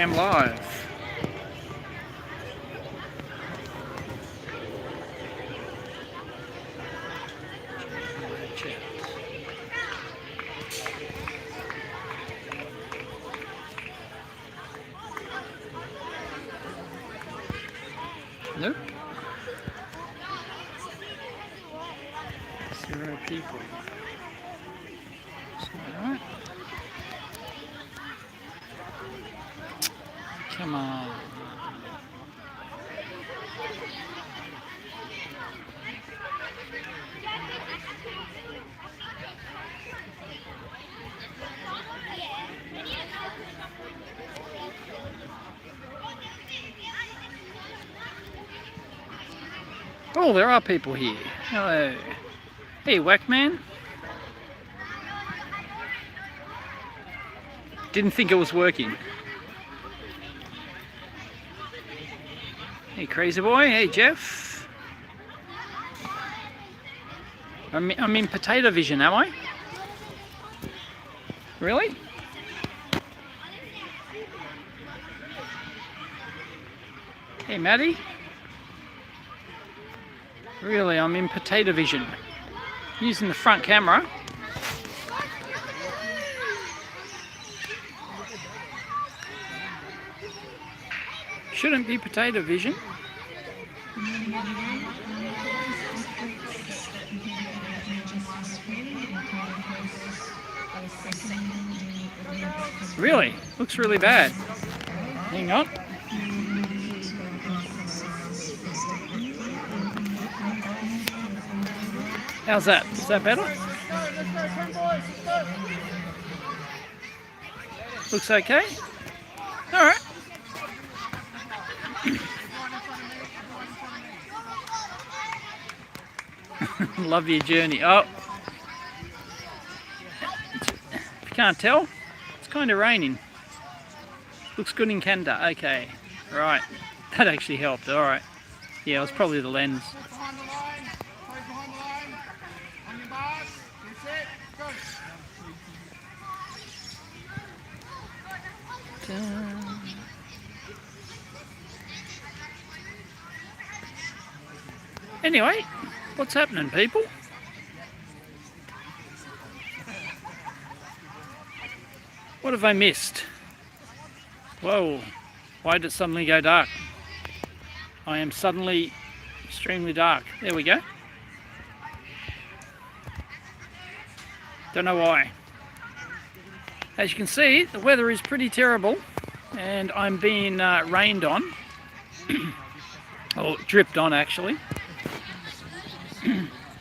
am live. Nope. 0 people. Alright. Come on. Oh, there are people here. Hello. Hey, Whackman. Didn't think it was working. Hey, Crazy Boy. Hey, Jeff. I'm in potato vision, am I? Really? Hey, Maddie. Really, I'm in potato vision. Using the front camera. Shouldn't be potato vision. Really? Looks really bad. Hang on. How's that? Is that better? Looks okay? Alright. Love your journey. Oh. If you can't tell, it's kind of raining. Looks good in Canada. Okay. Right. That actually helped. Alright. Yeah, it was probably the lens. Anyway, what's happening, people? What have I missed? Whoa, why did it suddenly go dark? I am suddenly extremely dark. There we go. Don't know why. As you can see, the weather is pretty terrible and I'm being rained on. Or dripped on, actually.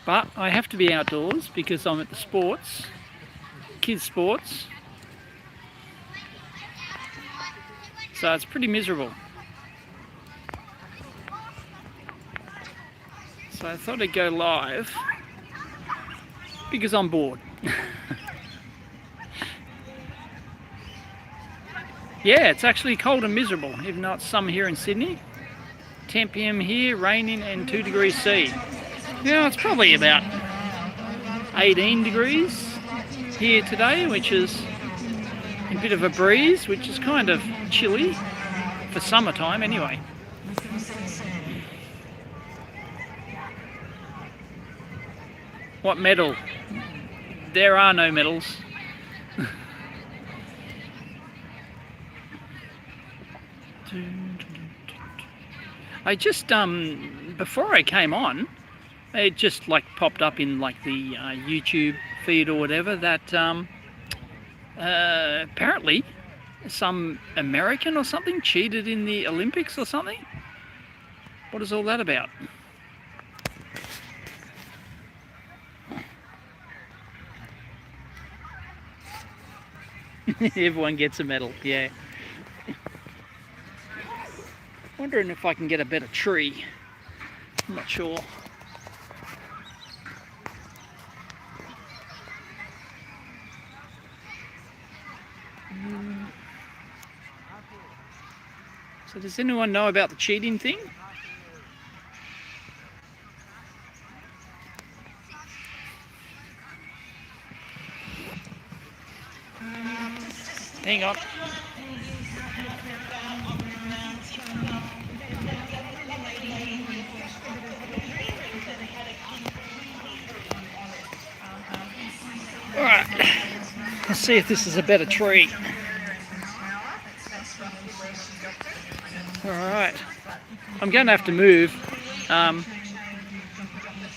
But I have to be outdoors because I'm at the sports, kids sports. So it's pretty miserable. So I thought I'd go live because I'm bored. Yeah, it's actually cold and miserable, even though it's summer here in Sydney. 10 PM here, raining and 2 degrees C. Yeah, it's probably about 18 degrees here today, which is a bit of a breeze, which is kind of chilly for summertime anyway. What medal? There are no medals. I just, before I came on, it just like popped up in like the YouTube feed or whatever that apparently some American or something cheated in the Olympics or something. What is all that about? Everyone gets a medal, yeah. Wondering if I can get a better tree. I'm not sure. So does anyone know about the cheating thing? Hang on. see if this is a better tree. Alright. I'm going to have to move.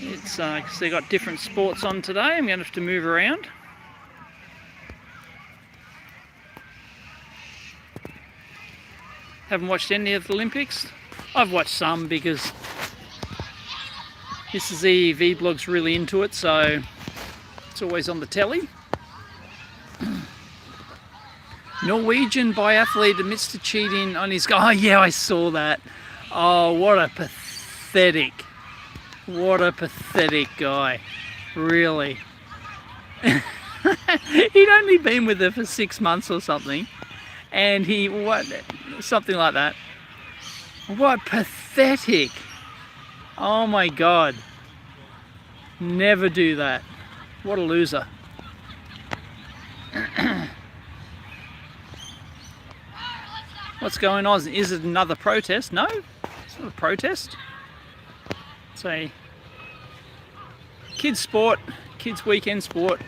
It's because they've got different sports on today. I'm going to have to move around. Haven't watched any of the Olympics. I've watched some because this is EEVblog's really into it, so it's always on the telly. Norwegian biathlete admits to cheating on his guy. Oh yeah, I saw that. Oh, what a pathetic guy. Really. He'd only been with her for 6 months or something, and something like that. What pathetic. Oh my God. Never do that. What a loser. What's going on? Is it another protest? No, it's not a protest. It's a kids sport, kids weekend sport.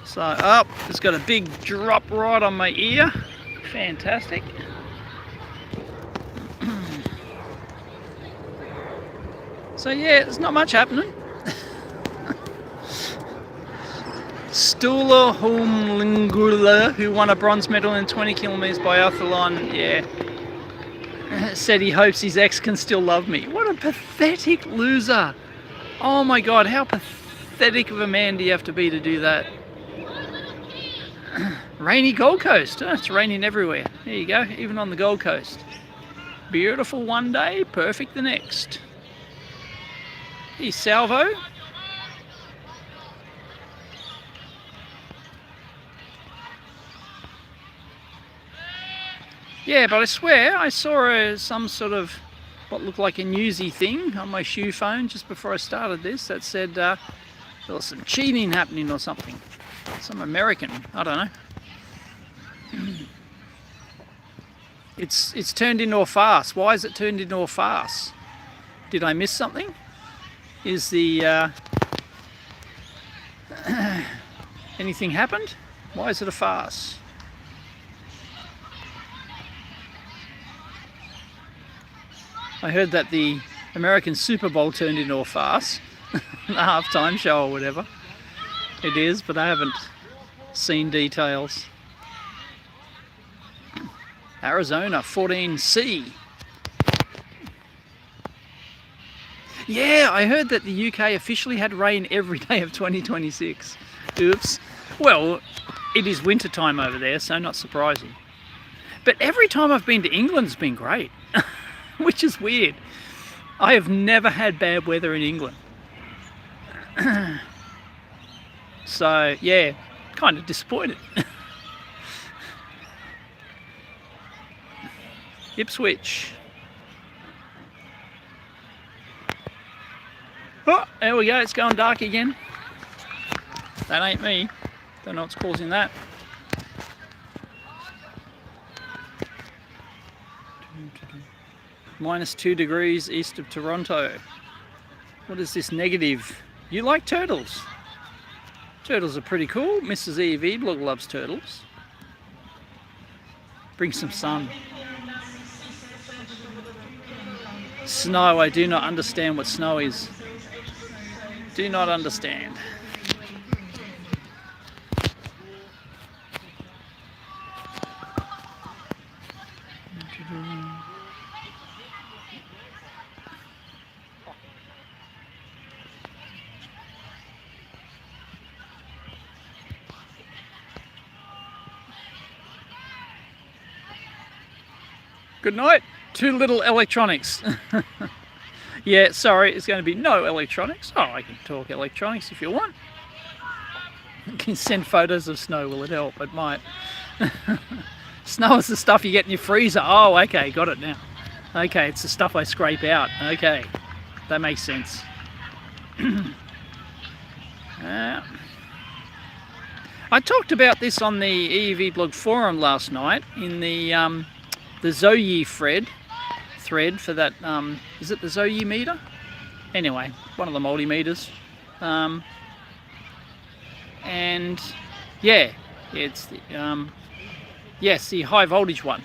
So, it's got a big drop right on my ear. Fantastic. So yeah, there's not much happening. Stula Holmlingula, who won a bronze medal in 20 kilometers biathlon, said he hopes his ex can still love me. What a pathetic loser. Oh my God, how pathetic of a man do you have to be to do that? Rainy Gold Coast. Oh, it's raining everywhere. There you go, even on the Gold Coast. Beautiful one day, perfect the next. Here's Salvo. Yeah, but I swear I saw some sort of what looked like a newsy thing on my shoe phone just before I started this that said there was some cheating happening or something. Some American, I don't know. It's turned into a farce. Why is it turned into a farce? Did I miss something? Is the anything happened? Why is it a farce? I heard that the American Super Bowl turned into a farce, the halftime show or whatever it is, but I haven't seen details. Arizona 14C. Yeah, I heard that the UK officially had rain every day of 2026. Oops. Well, it is winter time over there, so not surprising. But every time I've been to England, it's been great. Which is weird. I have never had bad weather in England. So, yeah, kind of disappointed. Ipswich. Oh, there we go, it's going dark again. That ain't me. Don't know what's causing that. -2 degrees east of Toronto. What is this negative? You like turtles? Turtles are pretty cool. Mrs. EEVblog loves turtles. Bring some sun. Snow, I do not understand what snow is. Do not understand. Good night. Too little electronics. Yeah, sorry, it's going to be no electronics. Oh, I can talk electronics if you want. You can send photos of snow. Will it help? It might. Snow is the stuff you get in your freezer. Oh, okay, got it now. Okay, it's the stuff I scrape out. Okay, that makes sense. I talked about this on the EEVblog forum last night in the Zoe thread for that, is it the Zoe meter? Anyway, one of the multimeters. And yeah, It's the, yes, the high voltage one.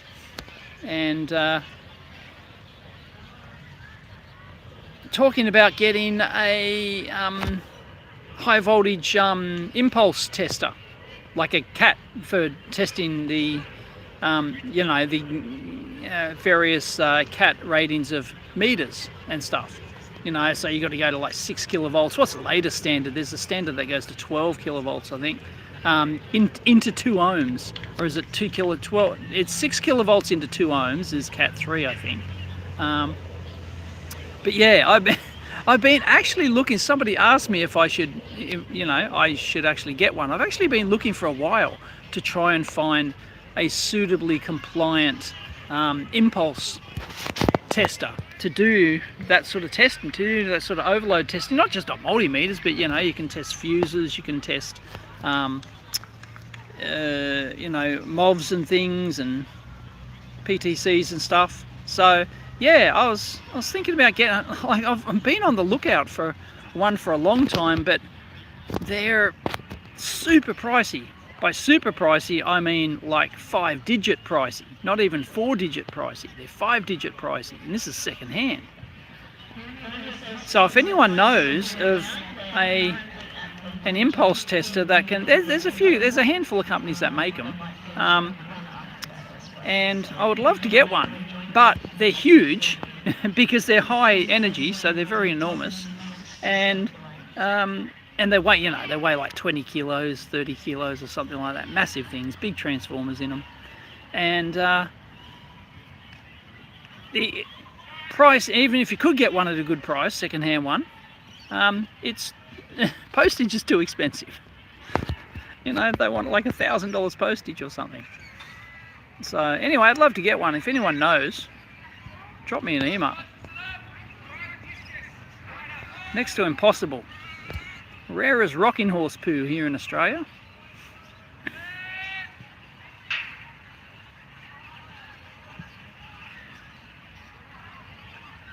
And talking about getting a high voltage impulse tester, like a CAT, for testing the you know, the various CAT ratings of meters and stuff. You know, so you got to go to like 6 kilovolts. What's the latest standard? There's a standard that goes to 12 kilovolts, I think, into 2 ohms, or is it 12? It's 6 kilovolts into 2 ohms is Cat 3, I think. But yeah, I've been actually looking. Somebody asked me if I should, you know, I should actually get one. I've actually been looking for a while to try and find a suitably compliant impulse tester to do that sort of testing, to do that sort of overload testing, not just on multimeters, but you know, you can test fuses, you can test you know, MOVs and things, and PTCs and stuff. So yeah, I was thinking about getting, like, I've been on the lookout for one for a long time, but they're super pricey. By super pricey, I mean like 5-digit pricey, not even 4-digit pricey. They're 5-digit pricey, and this is second hand. So if anyone knows of an impulse tester that can, there's a handful of companies that make them, and I would love to get one, but they're huge because they're high energy, so they're very enormous, and they weigh, you know, they weigh like 20 kilos, 30 kilos or something like that. Massive things, big transformers in them. And the price, even if you could get one at a good price, second-hand one, it's postage is too expensive. You know, they want like $1,000 postage or something. So anyway, I'd love to get one. If anyone knows, drop me an email. Next to impossible. Rare as rocking horse poo here in Australia.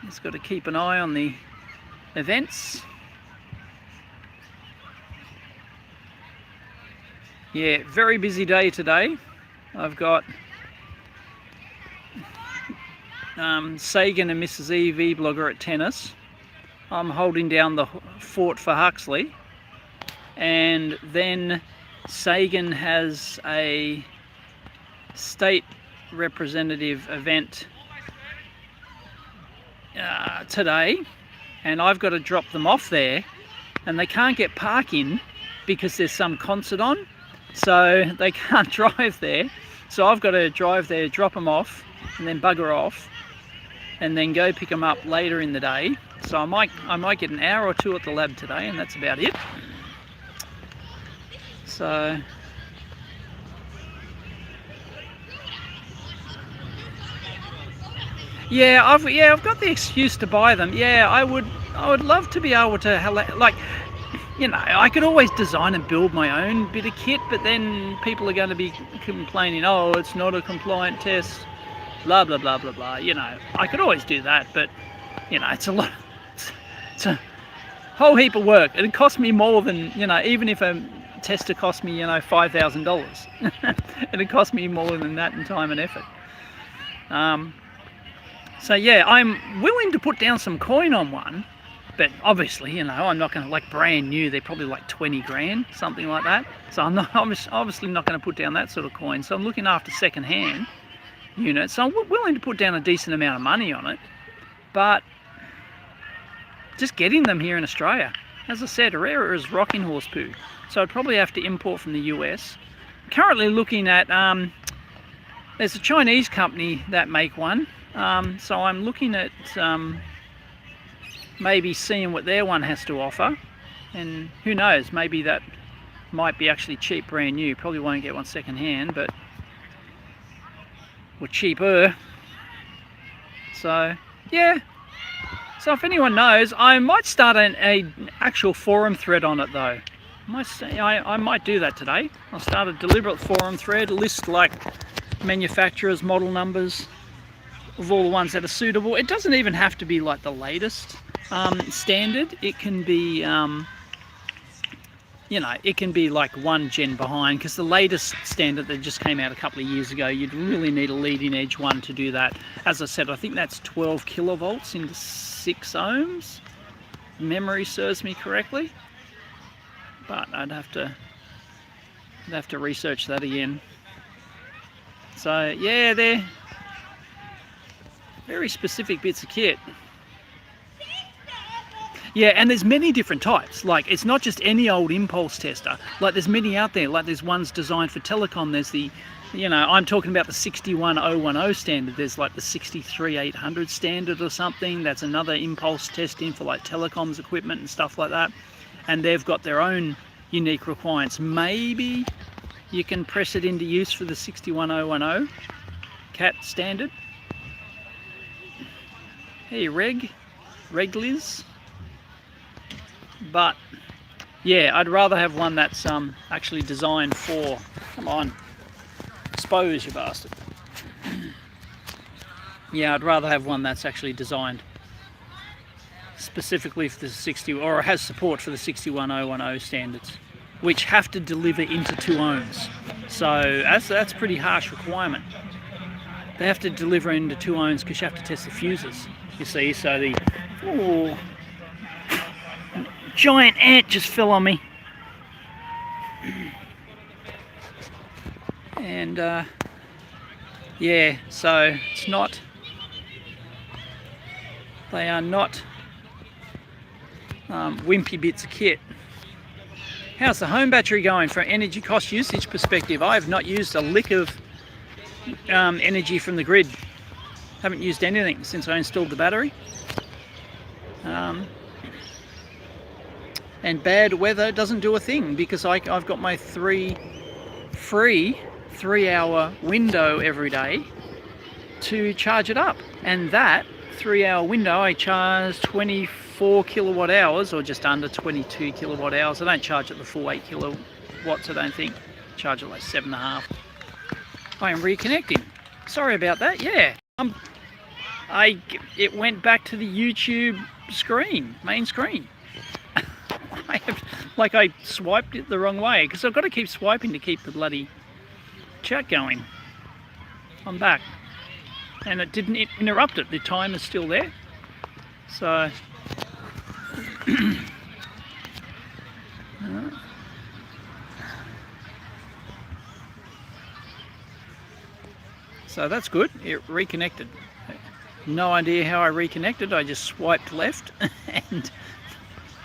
Just got to keep an eye on the events. Yeah, very busy day today. I've got Sagan and Mrs. EEVblog2 at tennis. I'm holding down the fort for Huxley. And then Sagan has a state representative event today, and I've got to drop them off there, and they can't get parking because there's some concert on, so they can't drive there. So I've got to drive there, drop them off, and then bugger off, and then go pick them up later in the day. So I might get an hour or two at the lab today, and that's about it. So yeah, I've got the excuse to buy them. Yeah, I would love to be able to, like, you know, I could always design and build my own bit of kit, but then people are going to be complaining, oh, it's not a compliant test, blah blah blah blah blah. You know, I could always do that, but you know, it's a lot. It's a whole heap of work. It'd cost me more than, you know, even if a tester cost me, you know, $5,000, it'd cost me more than that in time and effort. So yeah, I'm willing to put down some coin on one, but obviously, you know, I'm not going to, like, brand new, they're probably like 20 grand, something like that. So I'm obviously not going to put down that sort of coin. So I'm looking after second-hand units. So I'm willing to put down a decent amount of money on it, but just getting them here in Australia, as I said, rare as rocking horse poo. So I'd probably have to import from the US. Currently looking at, there's a Chinese company that make one. So I'm looking at maybe seeing what their one has to offer, and who knows, maybe that might be actually cheap brand new. Probably won't get one second hand, but or cheaper. So yeah, so if anyone knows, I might start an actual forum thread on it though. I might do that today. I'll start a deliberate forum thread, list like manufacturers, model numbers of all the ones that are suitable. It doesn't even have to be like the latest standard. It can be you know, it can be like one gen behind, because the latest standard that just came out a couple of years ago, you'd really need a leading edge one to do that. As I said, I think that's 12 kilovolts into 6 ohms. Memory serves me correctly, but I'd have to research that again. So yeah, they're very specific bits of kit. Yeah, and there's many different types. Like, it's not just any old impulse tester. Like, there's many out there. Like, there's ones designed for telecom. There's the, you know, I'm talking about the 61010 standard. There's like the 63800 standard or something. That's another impulse testing for like telecoms equipment and stuff like that. And they've got their own unique requirements. Maybe you can press it into use for the 61010 CAT standard. Hey, Regliz. But yeah, I'd rather have one that's actually designed for, come on, expose you bastard. Yeah, I'd rather have one that's actually designed specifically for the 60, or has support for the 61010 standards, which have to deliver into 2 ohms. So that's a pretty harsh requirement. They have to deliver into 2 ohms because you have to test the fuses, you see. So the, oh, giant ant just fell on me. And yeah, so it's not, they are not wimpy bits of kit. How's the home battery going from energy cost usage perspective? I have not used a lick of energy from the grid. Haven't used anything since I installed the battery. And bad weather doesn't do a thing, because I've got my free 3-hour window every day to charge it up. And that 3-hour window, I charge 24 kilowatt hours, or just under 22 kilowatt hours. I don't charge it the full 8 kilowatts, I don't think. I charge it like 7.5. I am reconnecting. Sorry about that. Yeah, it went back to the YouTube screen, main screen. I swiped it the wrong way, because I've got to keep swiping to keep the bloody chat going. I'm back, and it didn't interrupt it. The time is still there. So so that's good. It reconnected. No idea how I reconnected. I just swiped left and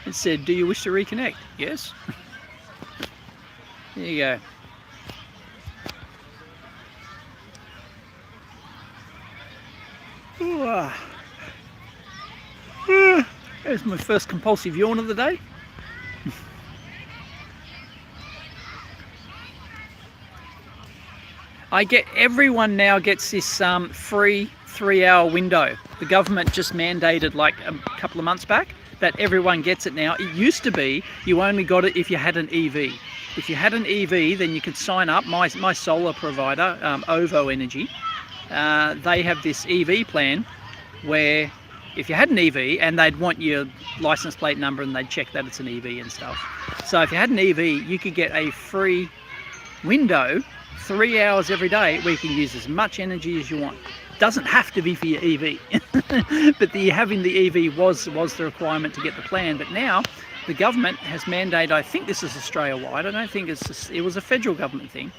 it said, "Do you wish to reconnect?" Yes. There you go. There's my first compulsive yawn of the day. Everyone now gets this free 3-hour window. The government just mandated like a couple of months back that everyone gets it now. It used to be you only got it if you had an EV. If you had an EV, then you could sign up. My solar provider, OVO Energy, they have this EV plan where if you had an EV, and they'd want your license plate number and they'd check that it's an EV and stuff. So if you had an EV, you could get a free window, 3 hours every day, where you can use as much energy as you want. Doesn't have to be for your EV, but having the EV was the requirement to get the plan. But now the government has mandated, I think this is Australia-wide, I don't think it was a federal government thing,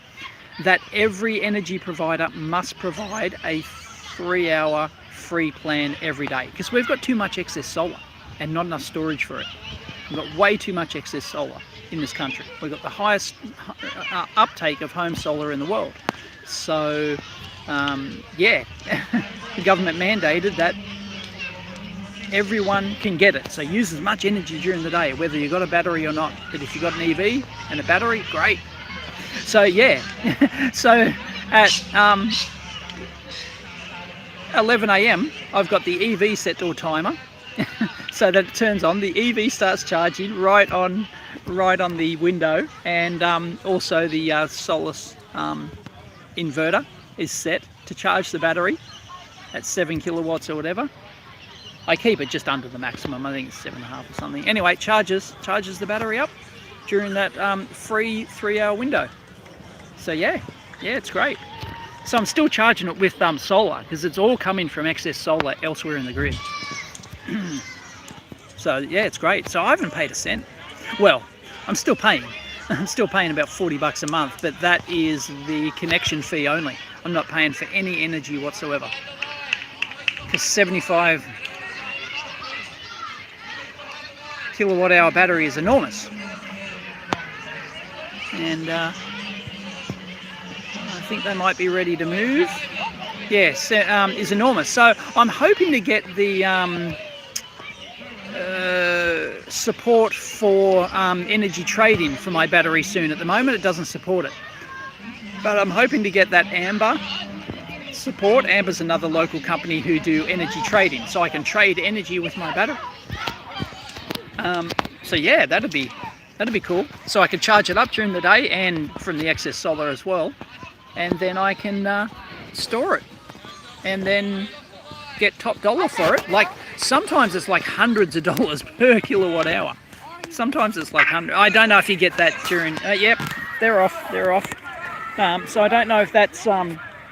that every energy provider must provide a 3-hour free plan every day, because we've got too much excess solar and not enough storage for it. We've got way too much excess solar in this country. We've got the highest uptake of home solar in the world. So yeah, the government mandated that everyone can get it. So use as much energy during the day, whether you've got a battery or not. But if you've got an EV and a battery, great. So yeah, so at 11 AM, I've got the EV set to a timer, so that it turns on. The EV starts charging right on the window, and also the Solus inverter is set to charge the battery at 7 kilowatts or whatever. I keep it just under the maximum. I think it's 7.5 or something. Anyway, it charges the battery up, during that free 3-hour window. So yeah, it's great. So I'm still charging it with solar, because it's all coming from excess solar elsewhere in the grid. So yeah, it's great. So I haven't paid a cent. Well, I'm still paying. I'm still paying about $40 a month, but that is the connection fee only. I'm not paying for any energy whatsoever. Because 75 kilowatt hour battery is enormous. And I think they might be ready to move. Yes, is enormous. So I'm hoping to get the support for energy trading for my battery soon. At the moment it doesn't support it, but I'm hoping to get that Amber support. Amber's another local company who do energy trading, so I can trade energy with my battery. So yeah, that'd be cool. So I can charge it up during the day and from the excess solar as well, and then I can store it and then get top dollar for it. Like sometimes it's like hundreds of dollars per kilowatt hour. Sometimes it's like 100. I don't know if you get that during. Yep, they're off. So I don't know if that's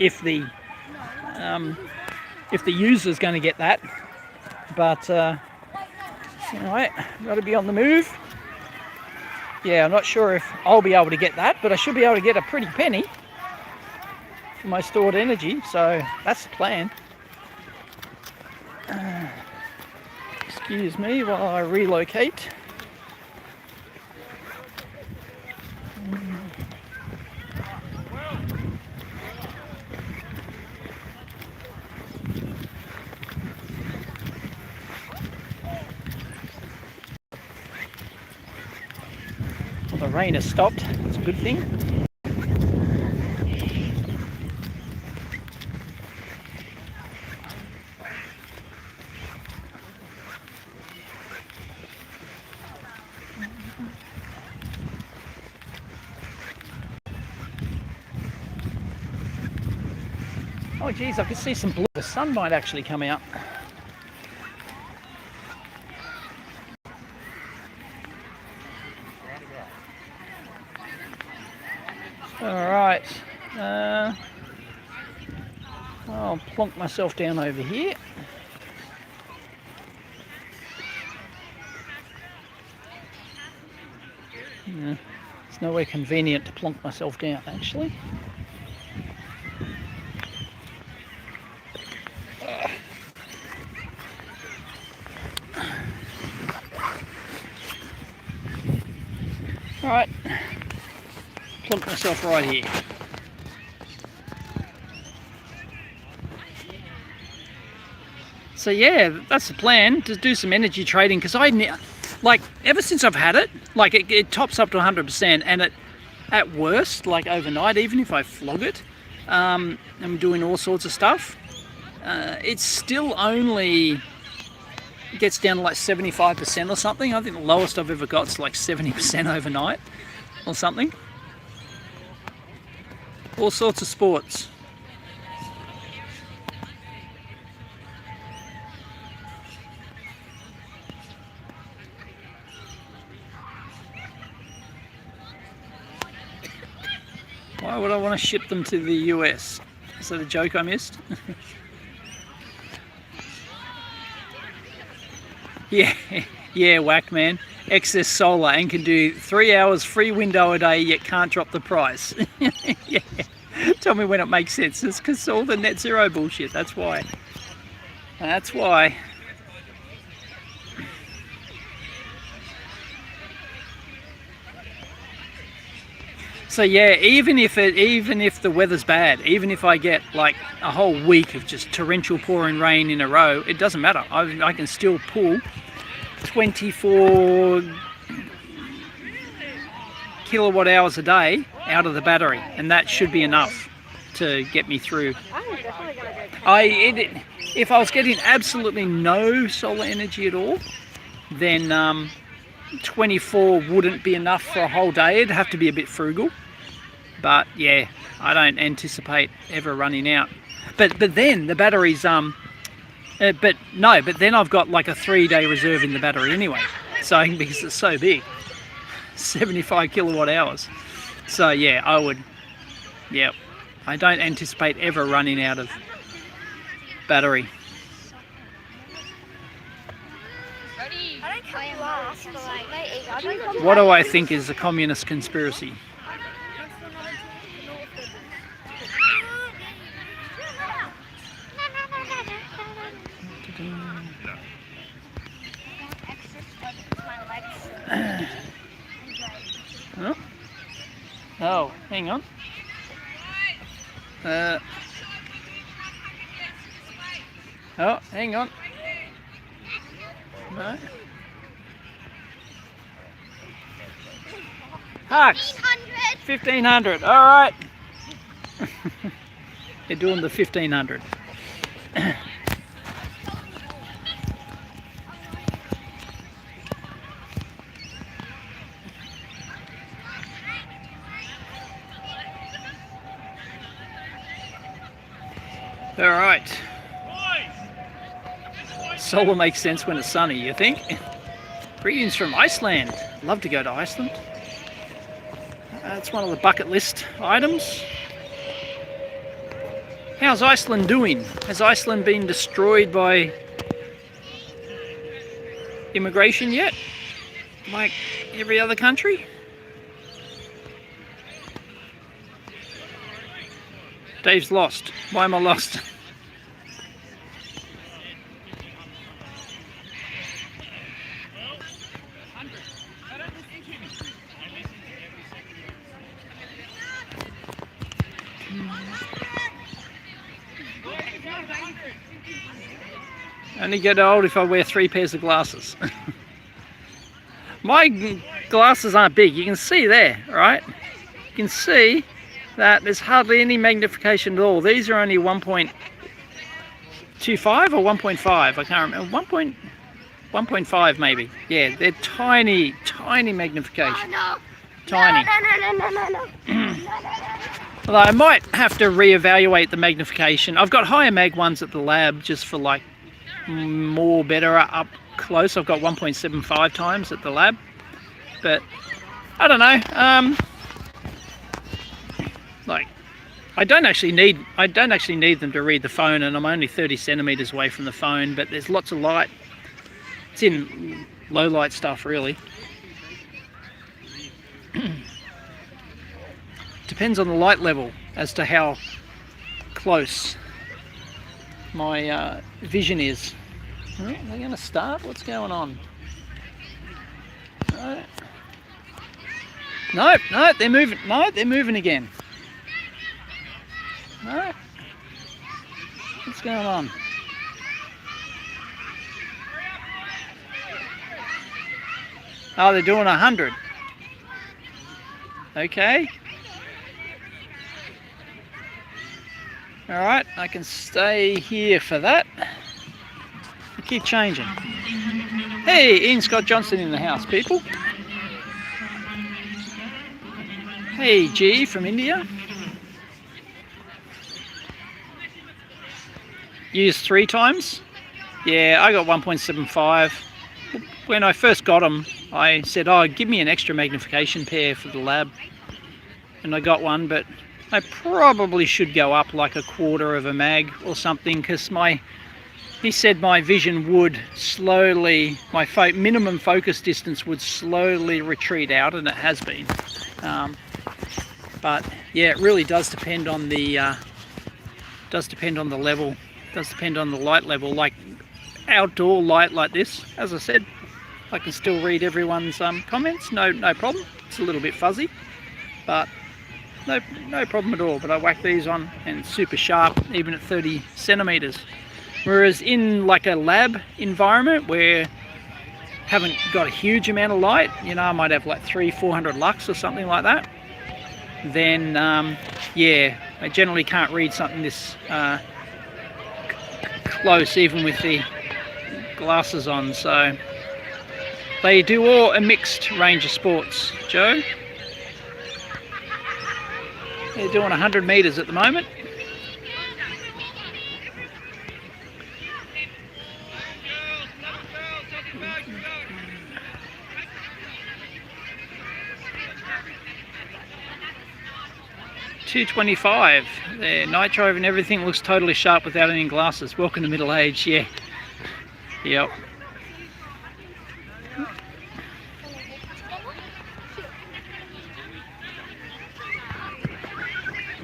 if the user's going to get that. But anyway, got to be on the move. Yeah, I'm not sure if I'll be able to get that, but I should be able to get a pretty penny for my stored energy. So that's the plan. Excuse me while I relocate. Well, the rain has stopped. It's a good thing. Oh geez, I can see some blue. The sun might actually come out. Alright. I'll plonk myself down over here. Yeah, it's nowhere convenient to plonk myself down actually. Alright, plonk myself right here. So yeah, that's the plan, to do some energy trading, because like ever since I've had it, like it tops up to 100%, and at worst, like overnight, even if I flog it, I'm doing all sorts of stuff, it's still only gets down to like 75% or something. I think the lowest I've ever got is like 70% overnight or something. All sorts of sports. Why would I want to ship them to the US? Is that a joke I missed? Yeah, whack man. Excess solar and can do 3 hours free window a day, yet can't drop the price. Yeah. Tell me when it makes sense. It's because all the net zero bullshit. That's why. That's why. So yeah, even if the weather's bad, even if I get like a whole week of just torrential pouring rain in a row, it doesn't matter. I can still pull 24 kilowatt hours a day out of the battery, and that should be enough to get me through. If I was getting absolutely no solar energy at all, then 24 wouldn't be enough for a whole day. It'd have to be a bit frugal. But yeah, I don't anticipate ever running out. But then the battery's but then I've got like a 3-day reserve in the battery anyway. So because it's so big. 75 kilowatt hours. So yeah, I would, yeah, I don't anticipate ever running out of battery. What do I think is a communist conspiracy? Oh, hang on. Oh, hang on. No. Hux. 1500. All right. They're doing the 1500. All right. Solar makes sense when it's sunny, you think? Greetings from Iceland. Love to go to Iceland. It's one of the bucket list items. How's Iceland doing? Has Iceland been destroyed by immigration yet? Like every other country? Dave's lost. Why am I lost? Only get old if I wear 3 pairs of glasses. My glasses aren't big. You can see there, right? You can see that there's hardly any magnification at all. These are only 1.25 or 1.5. I can't remember. 1.5 maybe. Yeah, they're tiny, tiny magnification. No. Tiny. No. Although I might have to reevaluate the magnification. I've got higher mag ones at the lab just for like more better up close. I've got 1.75 times at the lab, but I don't know. Like I don't actually need them to read the phone, and I'm only 30 centimeters away from the phone, but there's lots of light. It's in low light stuff really. Depends on the light level as to how close my vision is. Oh, are they going to start? What's going on? No, they're moving. No, they're moving again. No. What's going on? Oh, they're doing 100. Okay. All right, I can stay here for that. I keep changing. Hey, Ian Scott Johnson in the house, people. Hey, G from India. Used 3 times. Yeah, I got 1.75. When I first got them, I said, oh, give me an extra magnification pair for the lab. And I got one, but I probably should go up like 1/4 of a mag or something, because he said my vision would slowly, my minimum focus distance would slowly retreat out, and it has been. But yeah, it really does depend on the level, does depend on the light level. Like outdoor light like this, as I said, I can still read everyone's comments, no problem. It's a little bit fuzzy, but no problem at all. But I whack these on and it's super sharp, even at 30 centimeters. Whereas in like a lab environment where haven't got a huge amount of light, you know, I might have like 300-400 lux or something like that, then yeah, I generally can't read something this close, even with the glasses on. So they do all a mixed range of sports, Joe. They're doing 100 meters at the moment. 225 there. Night drive and everything looks totally sharp without any glasses. Welcome to middle age. Yeah. Yep.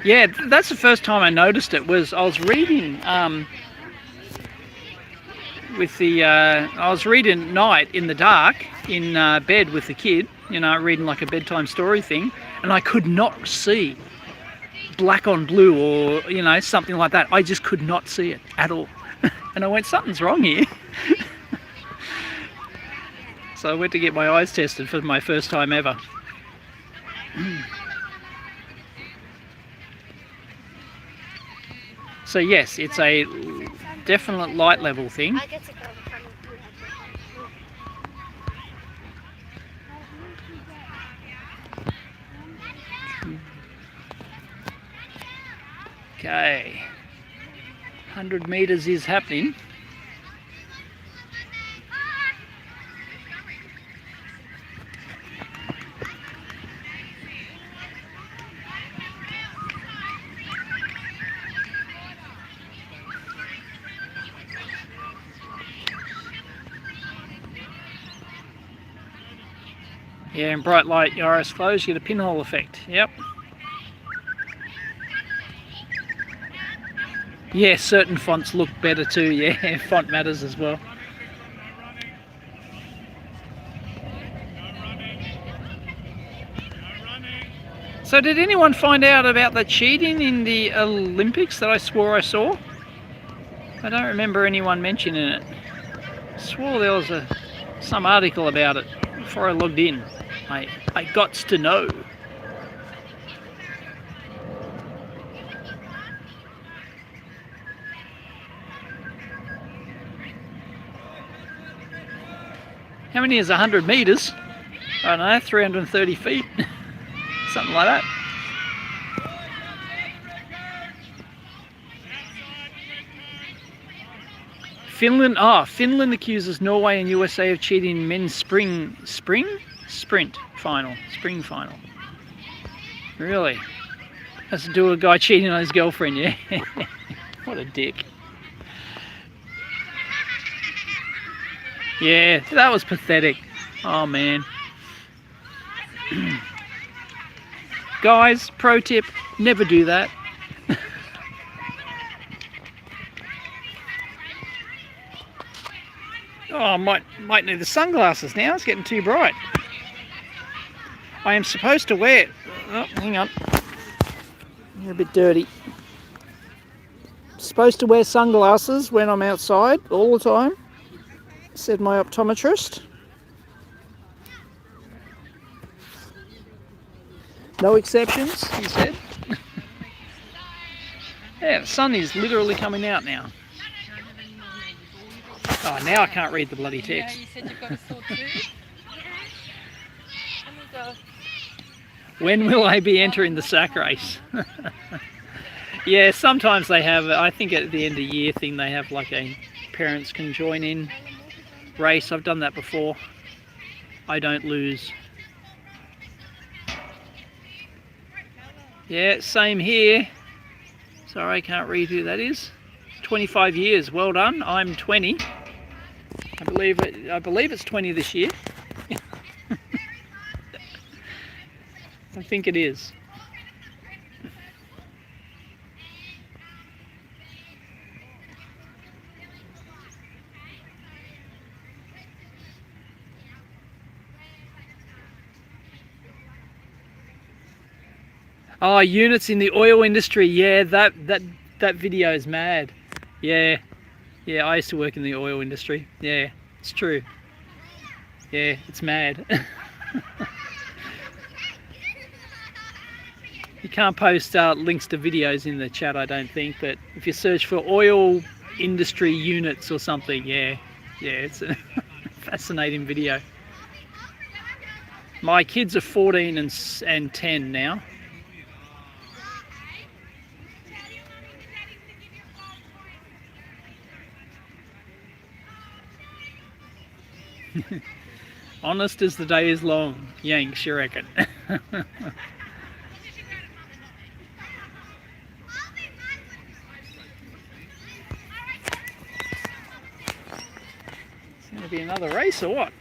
Yeah, that's the first time I noticed it. Was I was reading I was reading at night in the dark in bed with the kid, you know, reading like a bedtime story thing, and I could not see black on blue or, you know, something like that. I just could not see it at all. And I went, something's wrong here. So I went to get my eyes tested for my first time ever. So yes, it's a definite light level thing. Okay, 100 meters is happening. Yeah, in bright light, your eyes closed, you get a pinhole effect. Yep. Yeah, certain fonts look better too. Yeah, font matters as well. So did anyone find out about the cheating in the Olympics that I swore I saw? I don't remember anyone mentioning it. I swore there was some article about it before I logged in. I gots to know. How many is 100 meters? I don't know, 330 feet. Something like that. Finland accuses Norway and USA of cheating in men's spring final. Really? Has to do with a guy cheating on his girlfriend, yeah? What a dick. Yeah, that was pathetic. Oh man. Guys, pro tip, never do that. Oh, I might need the sunglasses now, it's getting too bright. I am supposed to wear... Oh, hang on. They're a bit dirty. Supposed to wear sunglasses when I'm outside all the time, said my optometrist. No exceptions, he said. Yeah, the sun is literally coming out now. Oh, now I can't read the bloody text. Yeah, you said you've got a sore tooth. When will I be entering the sack race? Yeah, sometimes they have, I think at the end of the year thing, they have like a parents can join in race. I've done that before. I don't lose. Yeah, same here. Sorry, I can't read who that is. 25 years, well done. I'm 20. I believe it's 20 this year. I think it is. Oh, units in the oil industry. Yeah, that video is mad. Yeah, I used to work in the oil industry. Yeah, it's true. Yeah, it's mad. You can't post links to videos in the chat, I don't think, but if you search for oil industry units or something, yeah, it's a fascinating video. My kids are 14 and 10 now. Honest as the day is long, Yanks, you reckon? Maybe another race or what?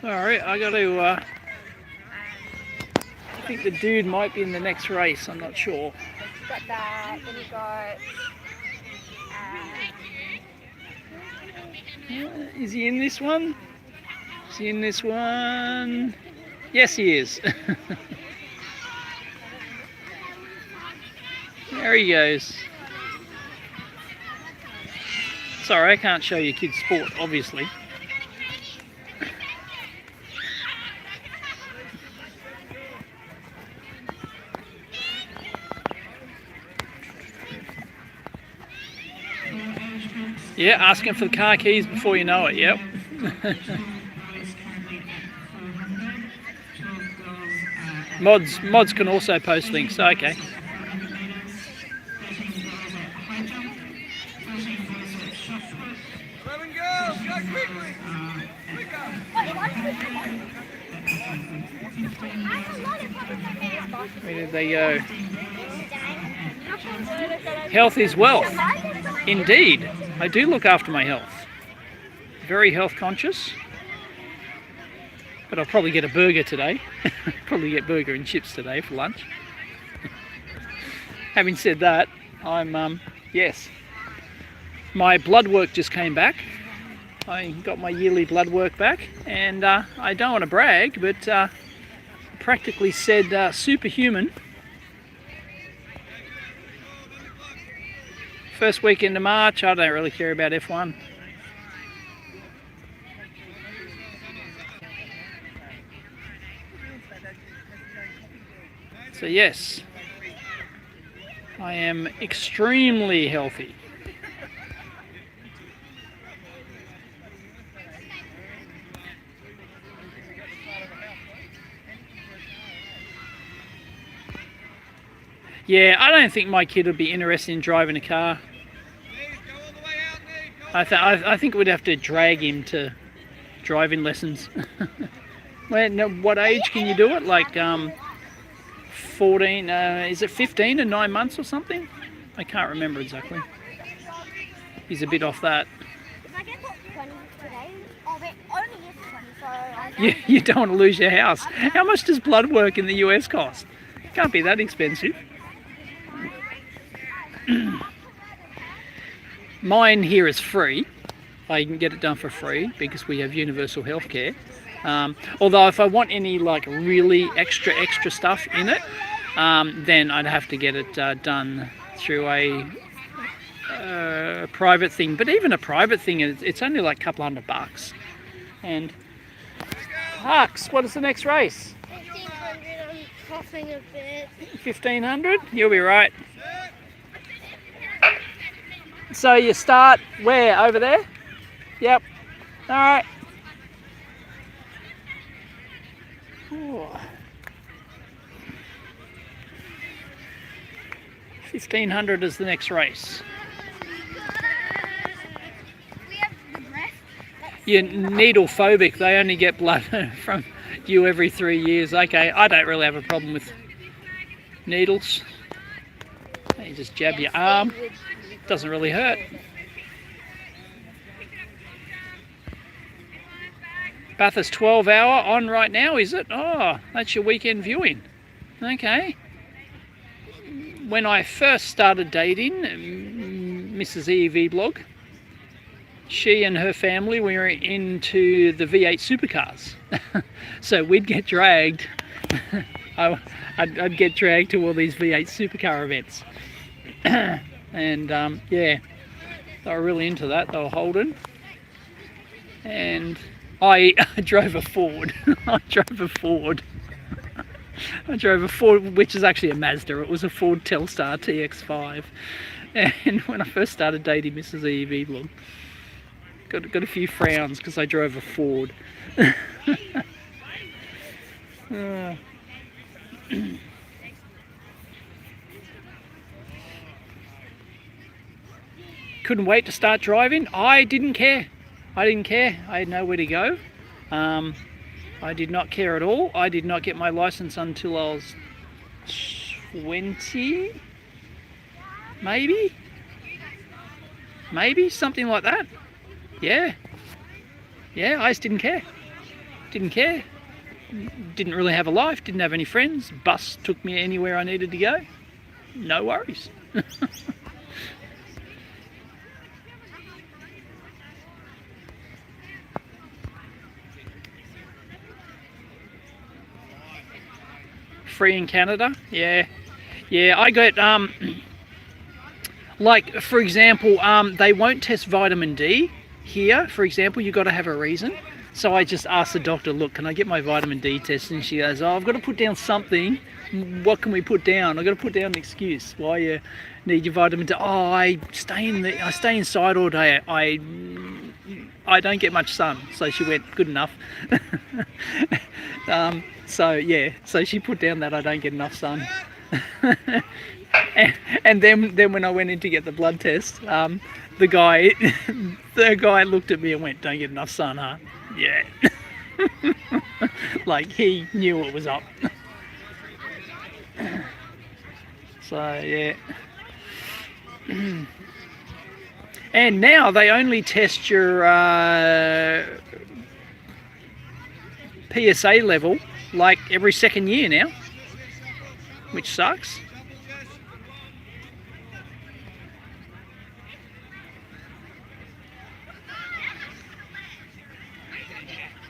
Sorry, I got to, I think the dude might be in the next race, I'm not sure. You've got that, then you've got... Is he in this one? Is he in this one? Yes, he is. There he goes. Sorry, I can't show you kids' sport, obviously. Yeah, asking for the car keys before you know it, yep. Mods can also post links, okay. Where did they go? Health is wealth. Indeed. I do look after my health. Very health conscious. But I'll probably get a burger today. Probably get burger and chips today for lunch. Having said that, I'm, yes. My blood work just came back. I got my yearly blood work back. And I don't want to brag, but practically said superhuman. First weekend of March, I don't really care about F1. So yes, I am extremely healthy. Yeah, I don't think my kid would be interested in driving a car. I think we'd have to drag him to driving lessons. What age can you do it? Like 14, is it 15 and 9 months or something? I can't remember exactly. He's a bit off that. You don't want to lose your house. How much does blood work in the US cost? It can't be that expensive. Mine here is free. I can get it done for free because we have universal healthcare. Although if I want any like really extra stuff in it, then I'd have to get it done through a private thing. But even a private thing, it's only like a couple $100. And Hux, what is the next race? 1500. I'm coughing a bit. 1500? You'll be right. So you start where? Over there? Yep. All right. 1500 is the next race. You're needle phobic. They only get blood from you every 3 years. Okay, I don't really have a problem with needles. You just jab your arm. Doesn't really hurt. Bathurst 12 hour on right now, is it? Oh, that's your weekend viewing. Okay. When I first started dating Mrs. EEVblog, she and her family were into the V8 supercars. So we'd get dragged. I'd get dragged to all these V8 supercar events. And yeah, they were really into that. They were Holden. And I drove a Ford. I drove a Ford, which is actually a Mazda. It was a Ford Telstar TX5. And when I first started dating Mrs. EEVblog, got a few frowns because I drove a Ford. Couldn't wait to start driving. I didn't care. I didn't care. I had nowhere to go. I did not care at all. I did not get my license until I was 20, maybe, something like that. Yeah, I just didn't care. Didn't really have a life, didn't have any friends. Bus took me anywhere I needed to go. No worries. Free in Canada? Yeah, I got like, for example, they won't test vitamin D here. For example, you've got to have a reason. So I just asked the doctor, look, can I get my vitamin D test? And she goes, oh, I've got to put down something. What can we put down? I've got to put down an excuse why you need your vitamin D. Oh, I stay inside all day. I don't get much sun. So she went, good enough. So yeah, so she put down that I don't get enough sun. and then when I went in to get the blood test, the guy looked at me and went, don't get enough sun, huh? Yeah. Like he knew what was up. So yeah. And now they only test your PSA level like every second year now, which sucks.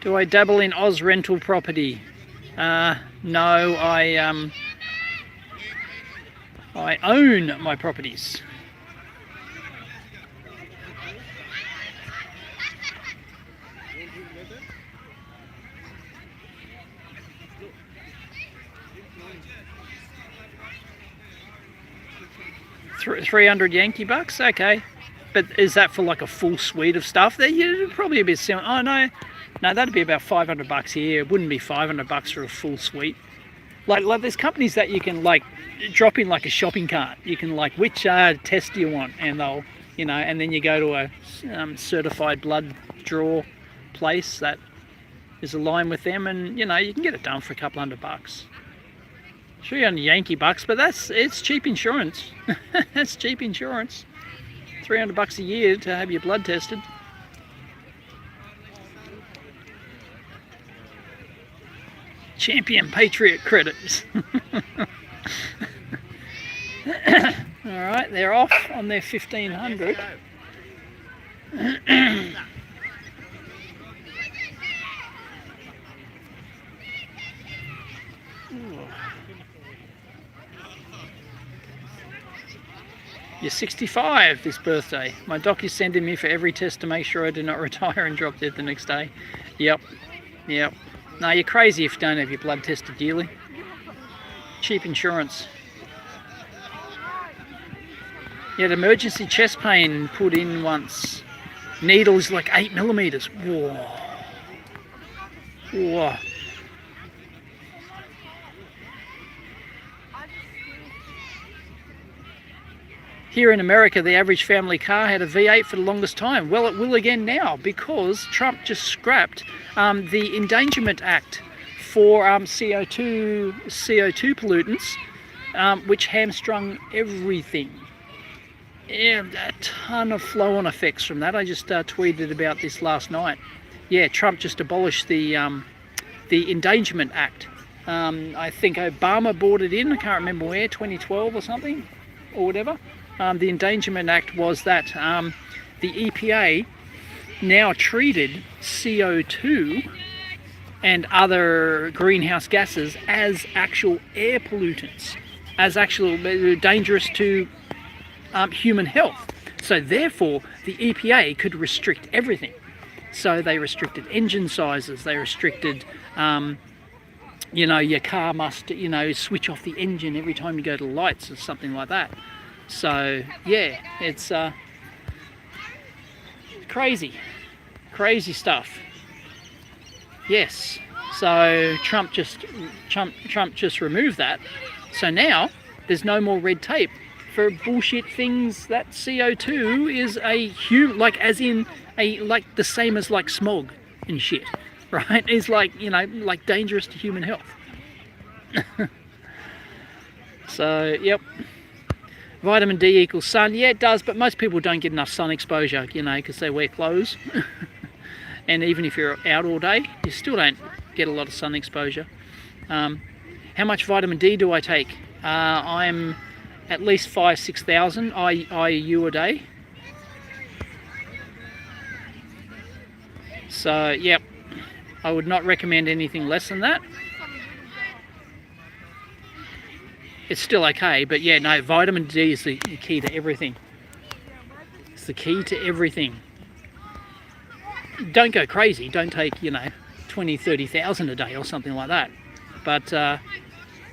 Do I dabble in Oz rental property? No, I own my properties. $300 Yankee bucks, okay. But is that for like a full suite of stuff? That probably a bit similar. Oh no, that'd be about $500 here. It wouldn't be $500 for a full suite. Like there's companies that you can like drop in like a shopping cart. You can like, which test do you want, and they'll, you know, and then you go to a certified blood draw place that is aligned with them, and you know you can get it done for a couple $100. $300 Yankee bucks, but it's cheap insurance. That's cheap insurance. $300 a year to have your blood tested. Champion Patriot credits. Alright, they're off on their 1500. You're 65 this birthday. My doc is sending me for every test to make sure I do not retire and drop dead the next day. Yep. No, you're crazy if you don't have your blood tested yearly. Cheap insurance. You had emergency chest pain put in once. Needles like 8mm. Whoa. Here in America, the average family car had a V8 for the longest time. Well, it will again now, because Trump just scrapped the Endangerment Act for CO2 pollutants, which hamstrung everything. Yeah, a ton of flow-on effects from that. I just tweeted about this last night. Yeah, Trump just abolished the Endangerment Act. I think Obama brought it in. I can't remember where, 2012 or something, or whatever. The Endangerment Act was that the EPA now treated CO2 and other greenhouse gases as actual air pollutants, as actual dangerous to human health. So therefore, the EPA could restrict everything. So they restricted engine sizes, they restricted, you know, your car must, you know, switch off the engine every time you go to the lights or something like that. So yeah, it's crazy stuff. Yes. So Trump just removed that. So now there's no more red tape for bullshit things that CO2 is like as in like the same as like smog and shit, right? Is like, you know, like dangerous to human health. So, yep. Vitamin D equals sun. Yeah, it does, but most people don't get enough sun exposure, you know, because they wear clothes. And even if you're out all day, you still don't get a lot of sun exposure. How much vitamin D do I take? I'm at least 5,000-6,000 IU a day. So, yep, I would not recommend anything less than that. It's still okay, but yeah, no, vitamin D is the key to everything. It's the key to everything. Don't go crazy. Don't take, you know, 20,000-30,000 a day or something like that. But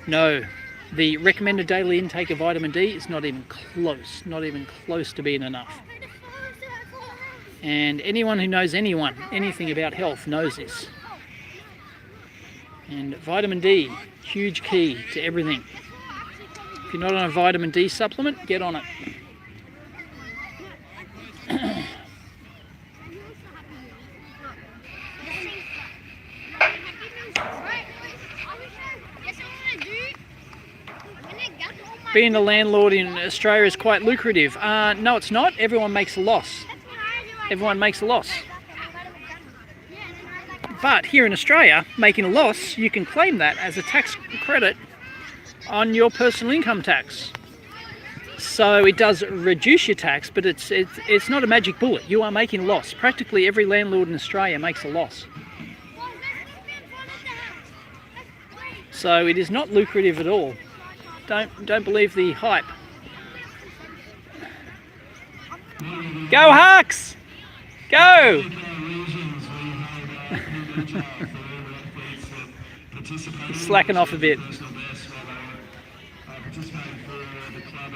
no, the recommended daily intake of vitamin D is not even close to being enough. And anyone who knows anything about health knows this. And vitamin D, huge key to everything. If you're not on a vitamin D supplement, get on it. Being a landlord in Australia is quite lucrative. No, it's not. Everyone makes a loss. Everyone makes a loss. But here in Australia, making a loss, you can claim that as a tax credit on your personal income tax. So it does reduce your tax, but it's not a magic bullet. You are making a loss. Practically every landlord in Australia makes a loss. So it is not lucrative at all. Don't believe the hype. Go Hawks! Go! Slacking off a bit.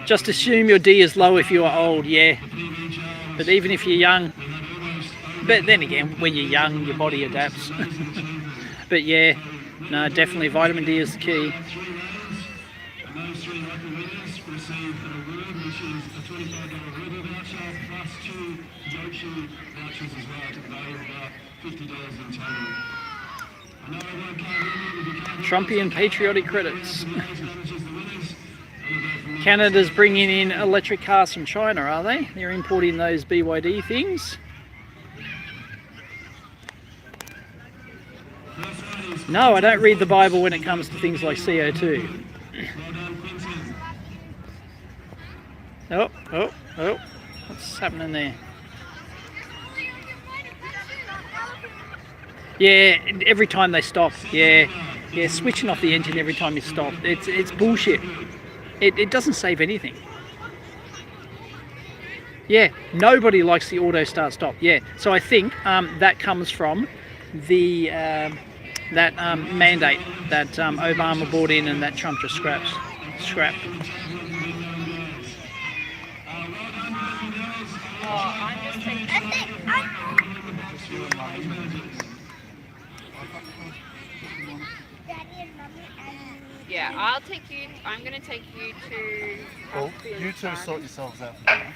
Just assume your D is low if you are old, yeah. But even if you're young, but then again, when you're young, your body adapts. But yeah, no, definitely vitamin D is the key. Trumpian patriotic credits. Canada's bringing in electric cars from China, are they? They're importing those BYD things. No, I don't read the Bible when it comes to things like CO2. Oh, what's happening there? Yeah, every time they stop, yeah, switching off the engine every time you stop, it's bullshit. It doesn't save anything. Yeah, nobody likes the auto start stop. Yeah, so I think that comes from the that mandate that Obama brought in and that Trump just scrapped. Yeah, I'm going to take you to... Well, you two sort yourselves out for now.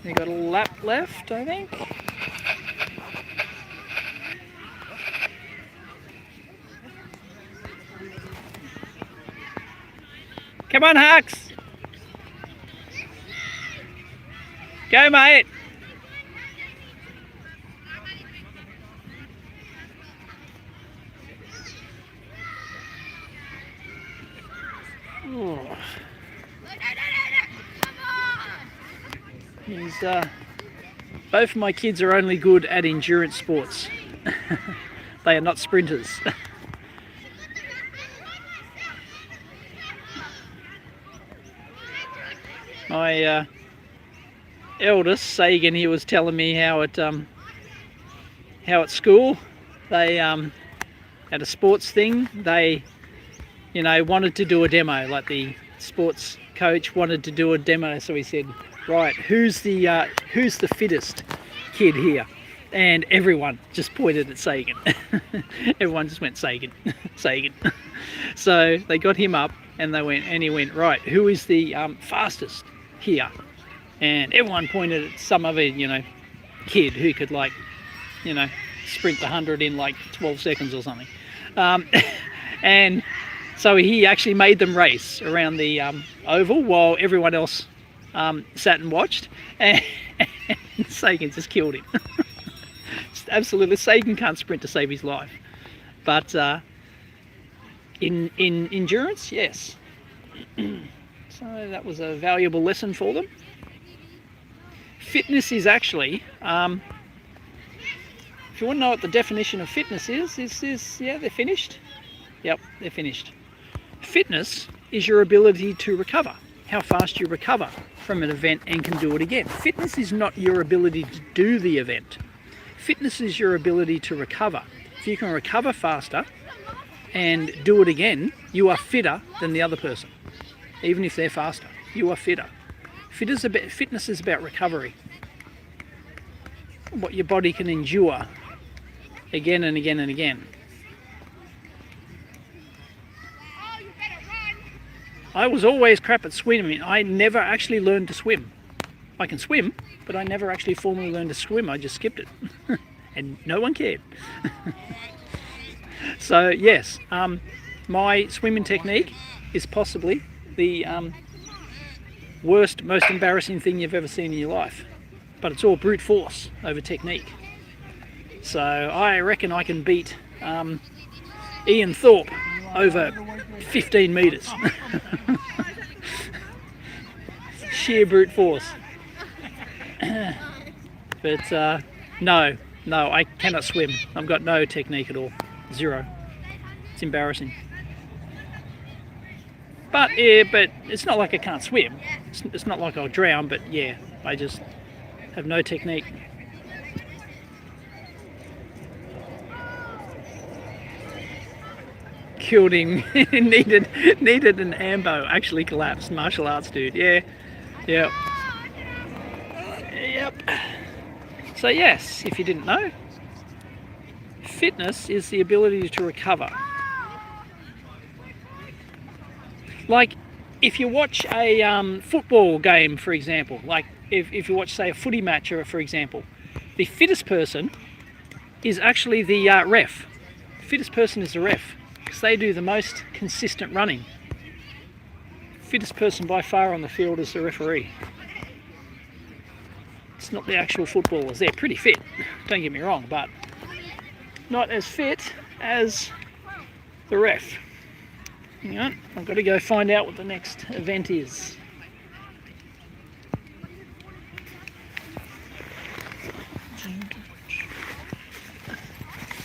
You got a lap left, I think. Come on, Hux! Go, mate! Oh. Both of my kids are only good at endurance sports. They are not sprinters. My eldest, Sagan, he was telling me how at school they at a sports thing they wanted to do a demo, like the sports coach wanted to do a demo, so he said, right, who's the fittest kid here? And everyone just pointed at Sagan. Everyone just went Sagan. Sagan. So they got him up And he went, right, who is the fastest here? And everyone pointed at some other, kid who could sprint the 100 in 12 seconds or something. And so he actually made them race around the oval while everyone else sat and watched, and Sagan just killed him. Absolutely, Sagan can't sprint to save his life, but in endurance, yes. So that was a valuable lesson for them. Fitness is actually, if you want to know what the definition of fitness is yeah, they're finished. Yep, they're finished. Fitness is your ability to recover, how fast you recover from an event and can do it again. Fitness is not your ability to do the event. Fitness is your ability to recover. If you can recover faster and do it again, you are fitter than the other person. Even if they're faster, you are fitter. Fitness is about recovery. What your body can endure again and again and again. I was always crap at swimming. I never actually learned to swim. I can swim, but I never actually formally learned to swim. I just skipped it. And no one cared. So yes, my swimming technique is possibly the worst, most embarrassing thing you've ever seen in your life. But it's all brute force over technique. So I reckon I can beat Ian Thorpe over 15 metres. Sheer brute force. But no, I cannot swim. I've got no technique at all. Zero. It's embarrassing. But it's not like I can't swim. It's not like I'll drown, but yeah, I just have no technique. Killed him. needed an ambo. Actually collapsed. Martial arts dude. Yeah. Yep. So yes, if you didn't know, fitness is the ability to recover. Like if you watch a football game, for example, like if you watch, say, a footy match, for example, the fittest person is actually the ref. The fittest person is the ref, because they do the most consistent running. Fittest person by far on the field is the referee. It's not the actual footballers. They're pretty fit, don't get me wrong, but not as fit as the ref. Hang on, I've got to go find out what the next event is.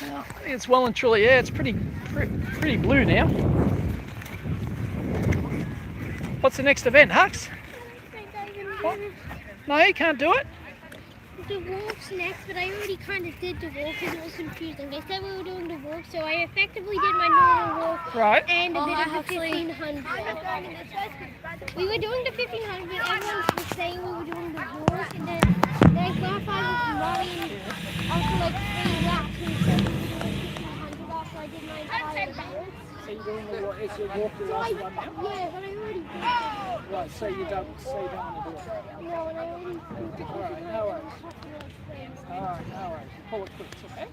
Well, I think it's well and truly, yeah, it's pretty blue now. What's the next event, Hux? What? No, you can't do it. The walk's next, but I already kind of did the walk because it was confusing. They said we were doing the walk, so I effectively did my normal walk. Right. And a bit of the 1500. We were doing the 1500, everyone was saying we were doing the walk, and then clarified with running after like 3 laps, and said we were doing 1500 after I did my entire walk. So you're doing the walk, is your walk your last one now? Yeah, but I already did it. Right, so you don't want to do it? No, and I already did it. Alright, no worries. Alright, no worries. Call it quits, okay?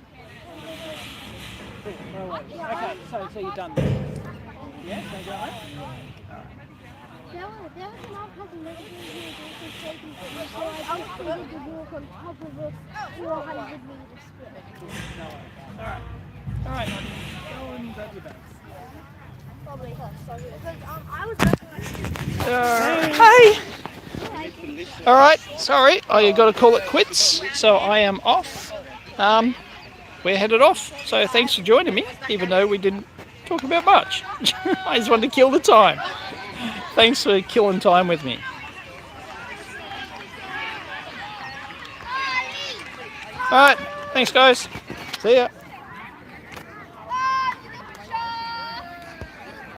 Cool, no worries. Okay, so you're done then? Yeah, can I go home? There was another person that was here who was taking pictures, so I completed the walk on top of a 400 meter sprint. No worries. Alright. Alright, go and grab your bags. Probably sorry, because I was Hey! Alright, sorry, I got to call it quits, so I am off. We're headed off, so thanks for joining me, even though we didn't talk about much. I just wanted to kill the time. Thanks for killing time with me. Alright, thanks guys. See ya.